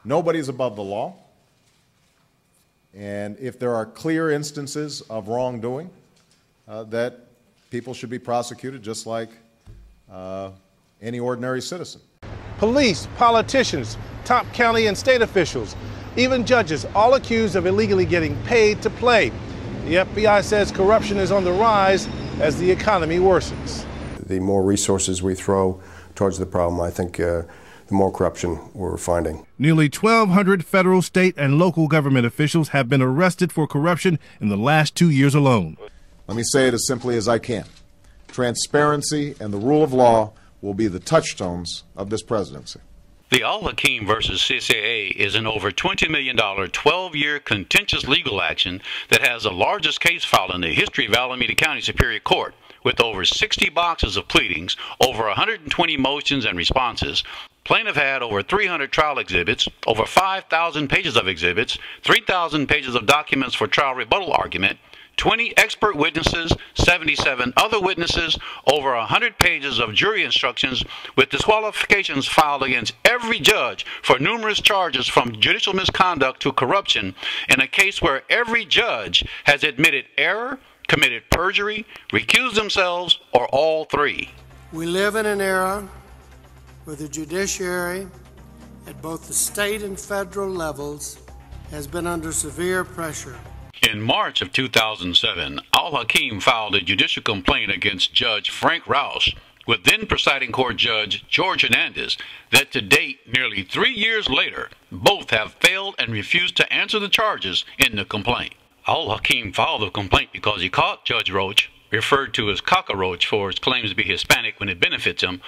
Nobody's above the law. And if there are clear instances of wrongdoing, that people should be prosecuted just like any ordinary citizen. Police, politicians, top county and state officials, even judges, all accused of illegally getting paid to play. The FBI says corruption is on the rise as the economy worsens. The more resources we throw towards the problem, I think the more corruption we're finding. Nearly 1,200 federal, state, and local government officials have been arrested for corruption in the last 2 years alone. Let me say it as simply as I can. Transparency and the rule of law will be the touchstones of this presidency. The Al-Hakim versus CCAA is an over $20 million 12-year contentious legal action that has the largest case file in the history of Alameda County Superior Court, with over 60 boxes of pleadings, over 120 motions and responses. Plaintiff had over 300 trial exhibits, over 5,000 pages of exhibits, 3,000 pages of documents for trial rebuttal argument, 20 expert witnesses, 77 other witnesses, over 100 pages of jury instructions, with disqualifications filed against every judge for numerous charges from judicial misconduct to corruption, in a case where every judge has admitted error, committed perjury, recused themselves, or all three. We live in an era where the judiciary at both the state and federal levels has been under severe pressure. In March of 2007, Al-Hakim filed a judicial complaint against Judge Frank Roesch with then presiding court judge George Hernandez that to date, nearly 3 years later, both have failed and refused to answer the charges in the complaint. Al-Hakim filed the complaint because he caught Judge Roesch, referred to as cockroach for his claims to be Hispanic when it benefits him,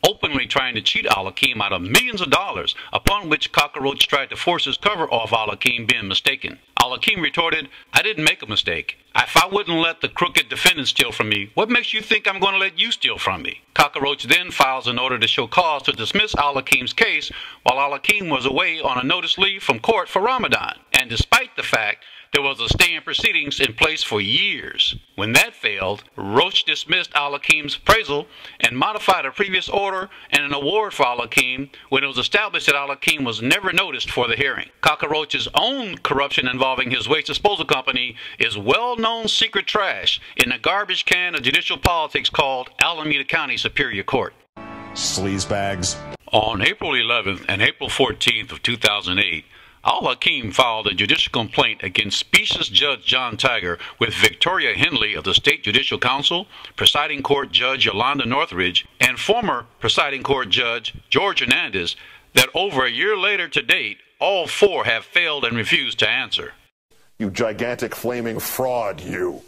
openly trying to cheat Al-Hakim out of millions of dollars, upon which cockroach tried to force his cover off Al-Hakim being mistaken. Al-Hakim retorted, "I didn't make a mistake. If I wouldn't let the crooked defendant steal from me, what makes you think I'm going to let you steal from me?" Cockroach then files an order to show cause to dismiss Al-Hakim's case while Al-Hakim was away on a notice leave from court for Ramadan, and despite the fact there was a stay in proceedings in place for years. When that failed, Roesch dismissed Al-Hakim's appraisal and modified a previous order and an award for Al-Hakim when it was established that Al-Hakim was never noticed for the hearing. Cockroach's own corruption involving his waste disposal company is well-known secret trash in a garbage can of judicial politics called Alameda County Superior Court. Sleazebags. On April 11th and April 14th of 2008, Al-Hakim filed a judicial complaint against specious Judge Jon Tigar with Victoria Henley of the State Judicial Council, Presiding Court Judge Yolanda Northridge, and former Presiding Court Judge George Hernandez that over a year later to date, all four have failed and refused to answer. You gigantic flaming fraud, you.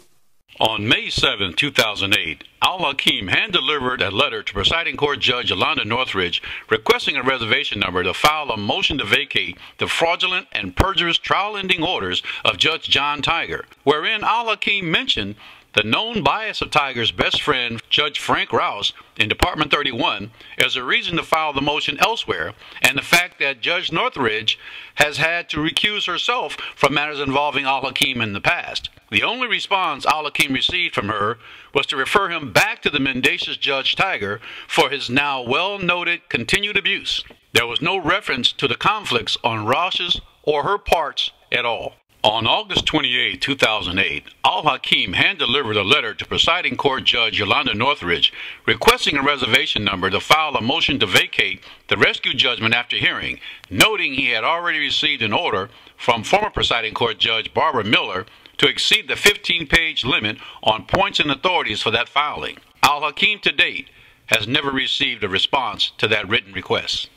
On May 7, 2008, Al-Hakim hand-delivered a letter to Presiding Court Judge Yolanda Northridge requesting a reservation number to file a motion to vacate the fraudulent and perjurious trial-ending orders of Judge Jon Tigar, wherein Al-Hakim mentioned the known bias of Tigar's best friend, Judge Frank Roesch, in Department 31 as a reason to file the motion elsewhere, and the fact that Judge Northridge has had to recuse herself from matters involving Al-Hakim in the past. The only response Al-Hakim received from her was to refer him back to the mendacious Judge Tigar for his now well-noted continued abuse. There was no reference to the conflicts on Roesch's or her parts at all. On August 28, 2008, Al-Hakim hand-delivered a letter to Presiding Court Judge Yolanda Northridge requesting a reservation number to file a motion to vacate the rescue judgment after hearing, noting he had already received an order from former Presiding Court Judge Barbara Miller to exceed the 15-page limit on points and authorities for that filing. Al-Hakim to date has never received a response to that written request.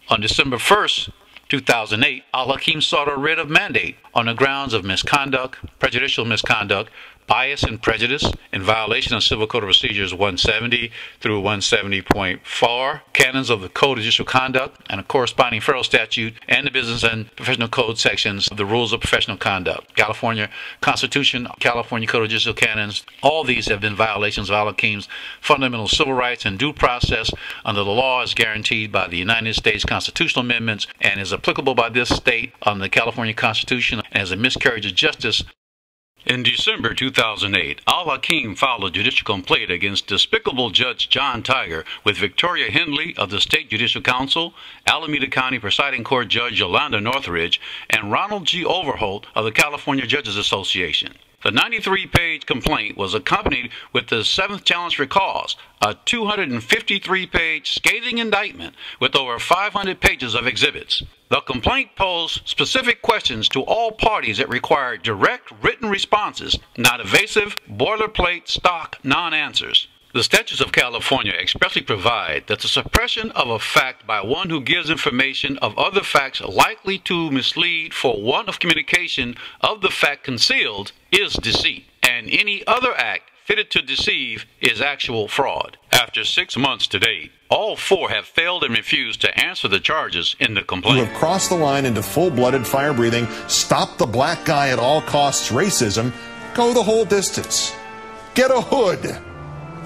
On December 1st, 2008, Al-Hakim sought a writ of mandate on the grounds of misconduct, prejudicial misconduct, bias and prejudice in violation of Civil Code of Procedures 170 through 170.4, canons of the Code of Judicial Conduct, and a corresponding federal statute, and the Business and Professional Code sections of the Rules of Professional Conduct, California Constitution, California Code of Judicial Canons. All these have been violations of Al-Hakim's fundamental civil rights and due process under the law as guaranteed by the United States constitutional amendments and is applicable by this state under the California Constitution, and as a miscarriage of justice In December 2008, Al-Hakim filed a judicial complaint against despicable Judge Jon Tigar with Victoria Hindley of the State Judicial Council, Alameda County Presiding Court Judge Yolanda Northridge, and Ronald G. Overholt of the California Judges Association. The 93-page complaint was accompanied with the 7th challenge for cause, a 253-page scathing indictment with over 500 pages of exhibits. The complaint posed specific questions to all parties that required direct written responses, not evasive, boilerplate, stock non-answers. The statutes of California expressly provide that the suppression of a fact by one who gives information of other facts likely to mislead for want of communication of the fact concealed is deceit, and any other act fitted to deceive is actual fraud. After 6 months to date, all 4 have failed and refused to answer the charges in the complaint. You have crossed the line into full-blooded, fire-breathing, stop the black guy at all costs racism. Go the whole distance. Get a hood.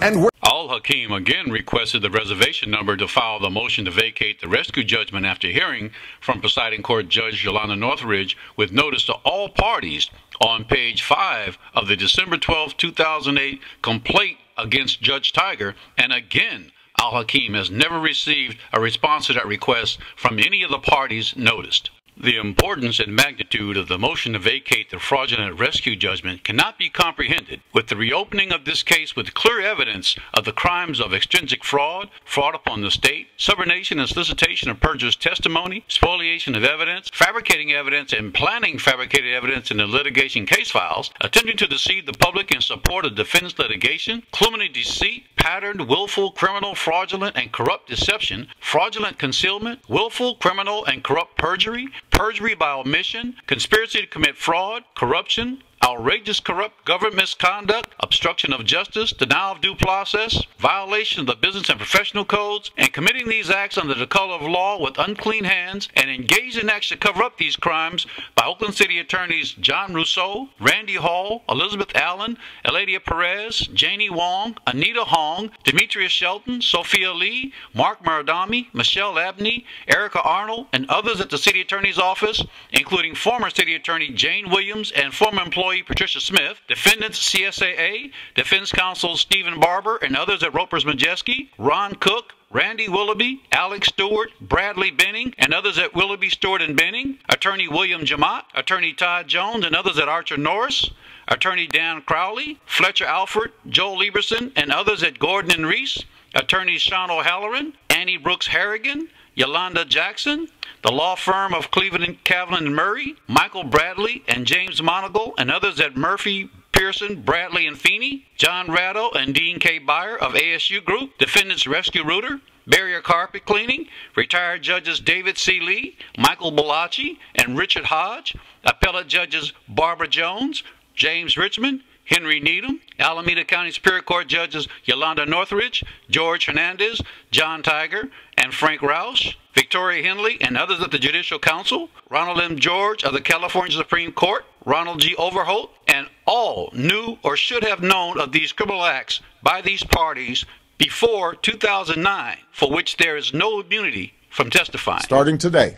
And Al-Hakim again requested the reservation number to file the motion to vacate the rescue judgment after hearing from Presiding Court Judge Yolanda Northridge with notice to all parties on page 5 of the December 12, 2008 complaint against Judge Tigar, and again, Al-Hakim has never received a response to that request from any of the parties noticed. The importance and magnitude of the motion to vacate the fraudulent rescue judgment cannot be comprehended with the reopening of this case with clear evidence of the crimes of extrinsic fraud, fraud upon the state, subornation and solicitation of perjurous testimony, spoliation of evidence, fabricating evidence and planning fabricated evidence in the litigation case files, attempting to deceive the public in support of defendants' litigation, calumny, deceit, patterned, willful, criminal, fraudulent, and corrupt deception, fraudulent concealment, willful, criminal, and corrupt perjury, perjury by omission, conspiracy to commit fraud, corruption, outrageous corrupt government misconduct, obstruction of justice, denial of due process, violation of the business and professional codes, and committing these acts under the color of law with unclean hands, and engaged in acts to cover up these crimes by Oakland City Attorneys John Russo, Randy Hall, Elizabeth Allen, Eladia Perez, Janie Wong, Anita Hong, Demetrius Shelton, Sophia Lee, Mark Morodomi, Michelle Abney, Erica Arnold, and others at the City Attorney's Office, including former City Attorney Jane Williams and former employee Patricia Smith, defendants CSAA, defense counsel Stephan Barber, and others at Roper's Majeski, Ron Cook, Randy Willoughby, Alex Stewart, Bradley Bening, and others at Willoughby, Stewart, and Bening, attorney William Jemmott, attorney Todd Jones, and others at Archer Norris, attorney Dan Crowley, Fletcher Alford, Joel Lieberson, and others at Gordon and Reese, attorneys Sean O'Halloran, Annie Brooks Harrigan, Yolanda Jackson, the law firm of Cleveland, Cavlin, and Murray, Michael Bradley and James Monagle, and others at Murphy, Pearson, Bradley, and Feeney, John Ratto and Dean K. Byer of ASU Group, Defendants Rescue Rooter, Barrier Carpet Cleaning, retired judges David C. Lee, Michael Bellacci, and Richard Hodge, appellate judges Barbara Jones, James Richmond, Henry Needham, Alameda County Superior Court judges Yolanda Northridge, George Hernandez, Jon Tigar, and Frank Roesch, Victoria Hindley, and others at the Judicial Council, Ronald M. George of the California Supreme Court, Ronald G. Overholt, and all knew or should have known of these criminal acts by these parties before 2009, for which there is no immunity from testifying. Starting today,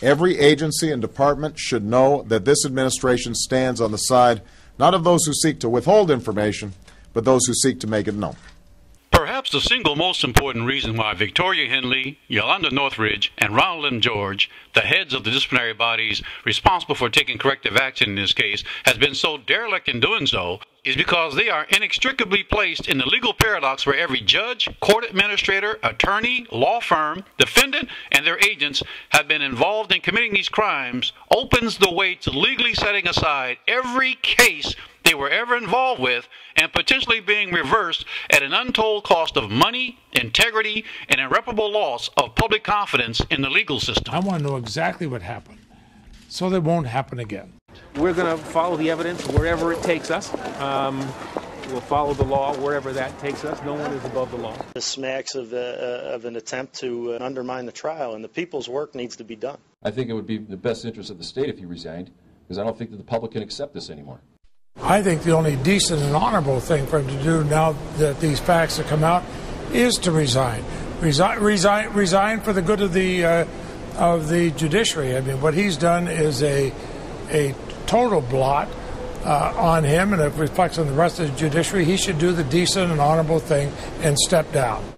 every agency and department should know that this administration stands on the side not of those who seek to withhold information, but those who seek to make it known. Perhaps the single most important reason why Victoria Hindley, Yolanda Northridge, and Ronald M. George, the heads of the disciplinary bodies responsible for taking corrective action in this case, has been so derelict in doing so is because they are inextricably placed in the legal paradox where every judge, court administrator, attorney, law firm, defendant, and their agents have been involved in committing these crimes opens the way to legally setting aside every case they were ever involved with and potentially being reversed at an untold cost of money, integrity, and irreparable loss of public confidence in the legal system. I want to know exactly what happened so that it won't happen again. We're going to follow the evidence wherever it takes us. We'll follow the law wherever that takes us. No one is above the law. This smacks of an attempt to undermine the trial, and the people's work needs to be done. I think it would be in the best interest of the state if he resigned, because I don't think that the public can accept this anymore. I think the only decent and honorable thing for him to do now that these facts have come out is to resign. Resign for the good of the judiciary. I mean, what he's done is a total blot on him, and it reflects on the rest of the judiciary. He should do the decent and honorable thing and step down.